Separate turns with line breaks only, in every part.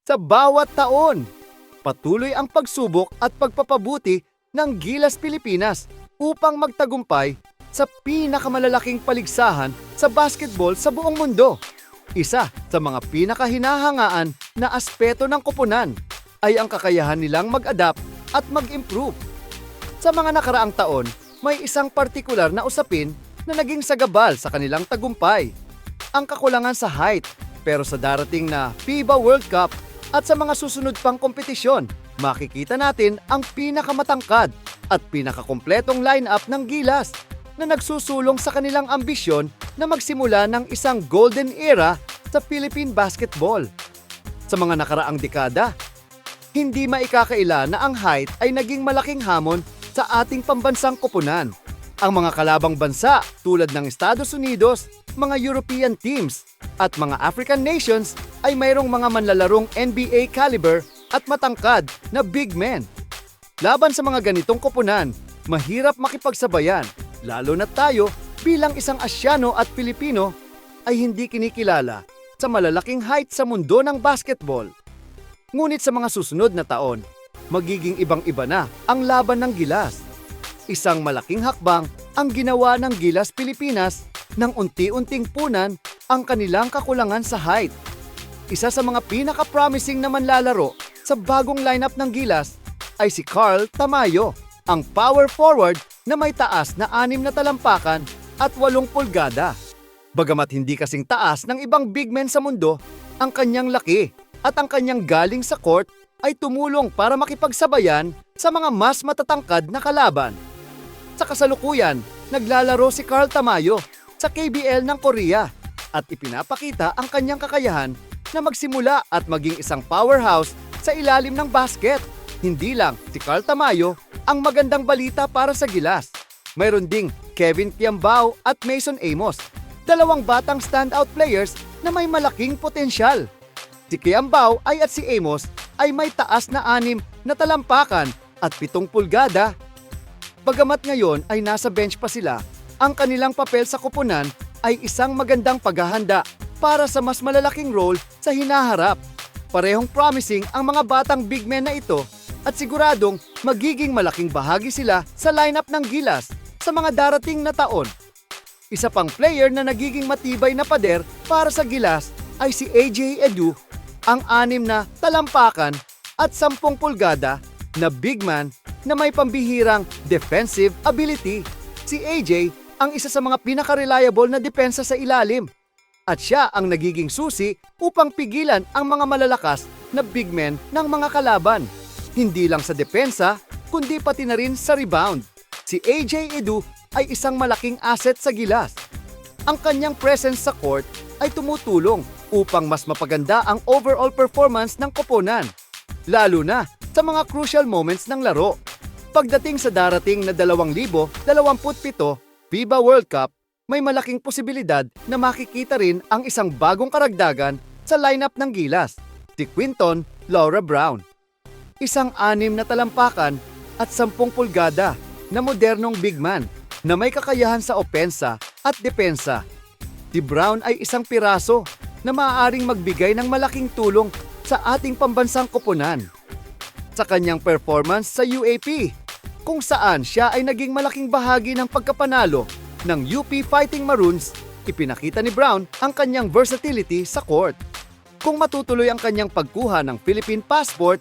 Sa bawat taon, patuloy ang pagsubok at pagpapabuti ng Gilas Pilipinas upang magtagumpay sa pinakamalalaking paligsahan sa basketball sa buong mundo. Isa sa mga pinakahinahangaan na aspeto ng koponan ay ang kakayahan nilang mag-adapt at mag-improve. Sa mga nakaraang taon, may isang partikular na usapin na naging sagabal sa kanilang tagumpay. Ang kakulangan sa height, pero sa darating na FIBA World Cup at sa mga susunod pang kompetisyon, makikita natin ang pinakamatangkad at pinakakumpletong lineup ng Gilas na nagsusulong sa kanilang ambisyon na magsimula ng isang golden era sa Philippine basketball. Sa mga nakaraang dekada, hindi maikakaila na ang height ay naging malaking hamon sa ating pambansang koponan. Ang mga kalabang bansa tulad ng Estados Unidos, mga European teams at mga African nations ay mayroong mga manlalarong NBA caliber at matangkad na big men. Laban sa mga ganitong koponan, mahirap makipagsabayan, lalo na tayo bilang isang Asyano at Pilipino ay hindi kinikilala sa malalaking height sa mundo ng basketball. Ngunit sa mga susunod na taon, magiging ibang-iba na ang laban ng Gilas. Isang malaking hakbang ang ginawa ng Gilas Pilipinas nang unti-unting punan ang kanilang kakulangan sa height. Isa sa mga pinaka-promising na manlalaro sa bagong lineup ng Gilas ay si Carl Tamayo, ang power forward na may taas na 6 na talampakan at 8 pulgada. Bagamat hindi kasing taas ng ibang big men sa mundo, ang kanyang laki at ang kanyang galing sa court ay tumulong para makipagsabayan sa mga mas matatangkad na kalaban. Sa kasalukuyan, naglalaro si Carl Tamayo sa KBL ng Korea at ipinapakita ang kanyang kakayahan na magsimula at maging isang powerhouse sa ilalim ng basket. Hindi lang si Carl Tamayo ang magandang balita para sa Gilas. Mayroon ding Kevin Kiambao at Mason Amos, dalawang batang standout players na may malaking potensyal. Si Kiambao at si Amos ay may taas na 6 na talampakan at 7 pulgada. Bagamat ngayon ay nasa bench pa sila, ang kanilang papel sa koponan ay isang magandang paghahanda para sa mas malalaking role sa hinaharap. Parehong promising ang mga batang big men na ito at siguradong magiging malaking bahagi sila sa lineup ng Gilas sa mga darating na taon. Isa pang player na nagiging matibay na pader para sa Gilas ay si AJ Edu, ang 6 na talampakan at 10 pulgada na big man na may pambihirang defensive ability. Si AJ ang isa sa mga pinaka-reliable na depensa sa ilalim at siya ang nagiging susi upang pigilan ang mga malalakas na big men ng mga kalaban. Hindi lang sa depensa, kundi pati na rin sa rebound. Si AJ Edu ay isang malaking asset sa Gilas. Ang kanyang presence sa court ay tumutulong upang mas mapaganda ang overall performance ng koponan, lalo na sa mga crucial moments ng laro. Pagdating sa darating na 2027 FIBA World Cup, may malaking posibilidad na makikita rin ang isang bagong karagdagan sa lineup ng Gilas, si Quinton Laura Brown. Isang 6 na talampakan at 10 pulgada na modernong big man na may kakayahan sa opensa at depensa. Si Brown ay isang piraso na maaaring magbigay ng malaking tulong sa ating pambansang koponan. Sa kanyang performance sa UAP, kung saan siya ay naging malaking bahagi ng pagkapanalo ng UP Fighting Maroons, ipinakita ni Brown ang kanyang versatility sa court. Kung matutuloy ang kanyang pagkuha ng Philippine passport,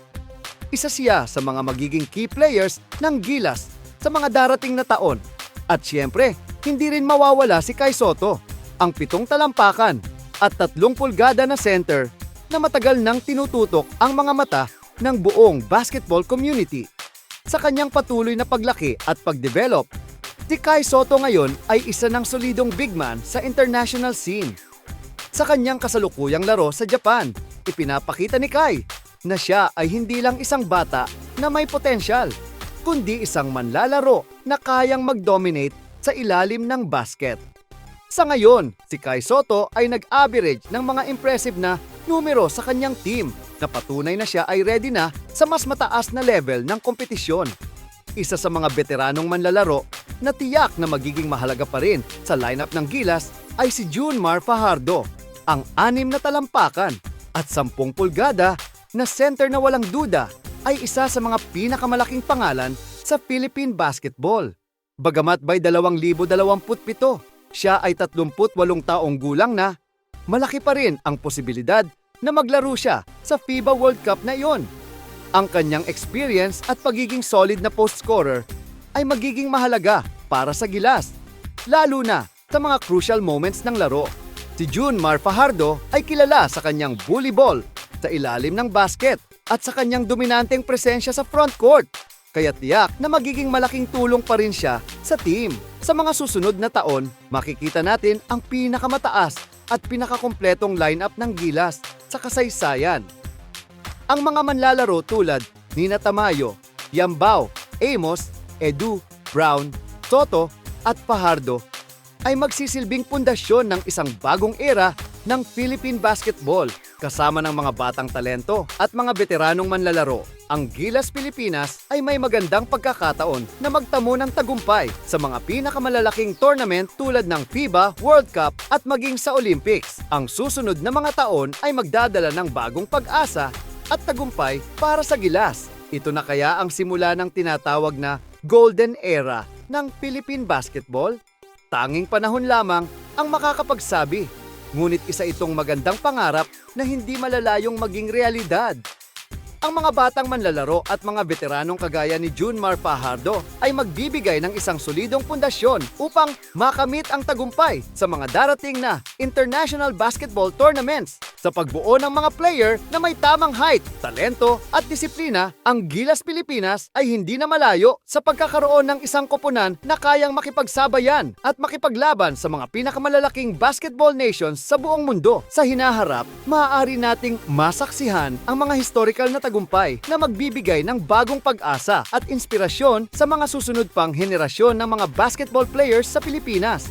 isa siya sa mga magiging key players ng Gilas sa mga darating na taon. At siyempre, hindi rin mawawala si Kai Sotto, ang 7 talampakan at 3 pulgada na center na matagal nang tinututok ang mga mata ng buong basketball community. Sa kanyang patuloy na paglaki at pagdevelop, si Kai Sotto ngayon ay isa ng solidong big man sa international scene. Sa kanyang kasalukuyang laro sa Japan, ipinapakita ni Kai na siya ay hindi lang isang bata na may potensyal, kundi isang manlalaro na kayang mag-dominate sa ilalim ng basket. Sa ngayon, si Kai Sotto ay nag-average ng mga impressive na numero sa kanyang team na patunay na siya ay ready na sa mas mataas na level ng kompetisyon. Isa sa mga veteranong manlalaro na tiyak na magiging mahalaga pa rin sa lineup ng Gilas ay si Junmar Fajardo, ang 6 na talampakan at 10 pulgada na center na walang duda ay isa sa mga pinakamalaking pangalan sa Philippine basketball. Bagamat by 2027, siya ay 38 taong gulang na, malaki pa rin ang posibilidad na maglaro siya sa FIBA World Cup na iyon. Ang kanyang experience at pagiging solid na post-scorer ay magiging mahalaga para sa Gilas, lalo na sa mga crucial moments ng laro. Si Junmar Fajardo ay kilala sa kanyang bully ball sa ilalim ng basket at sa kanyang dominanteng presensya sa front court. Kaya tiyak na magiging malaking tulong pa rin siya sa team. Sa mga susunod na taon, makikita natin ang pinakamataas at pinakakumpletong lineup ng Gilas sa kasaysayan. Ang mga manlalaro tulad Nina Tamayo, Yambao, Amos, Edu, Brown, Soto at Fajardo ay magsisilbing pundasyon ng isang bagong era ng Philippine basketball kasama ng mga batang talento at mga veteranong manlalaro. Ang Gilas Pilipinas ay may magandang pagkakataon na magtamo ng tagumpay sa mga pinakamalalaking tournament tulad ng FIBA, World Cup at maging sa Olympics. Ang susunod na mga taon ay magdadala ng bagong pag-asa at tagumpay para sa Gilas. Ito na kaya ang simula ng tinatawag na Golden Era ng Philippine basketball? Tanging panahon lamang ang makakapagsabi. Ngunit isa itong magandang pangarap na hindi malalayong maging realidad. Ang mga batang manlalaro at mga veteranong kagaya ni Junmar Fajardo ay magbibigay ng isang solidong pundasyon upang makamit ang tagumpay sa mga darating na international basketball tournaments. Sa pagbuo ng mga player na may tamang height, talento at disiplina, ang Gilas Pilipinas ay hindi na malayo sa pagkakaroon ng isang koponan na kayang makipagsabayan at makipaglaban sa mga pinakamalalaking basketball nations sa buong mundo. Sa hinaharap, maaari nating masaksihan ang mga historical na tagumpay na magbibigay ng bagong pag-asa at inspirasyon sa mga susunod pang henerasyon ng mga basketball players sa Pilipinas.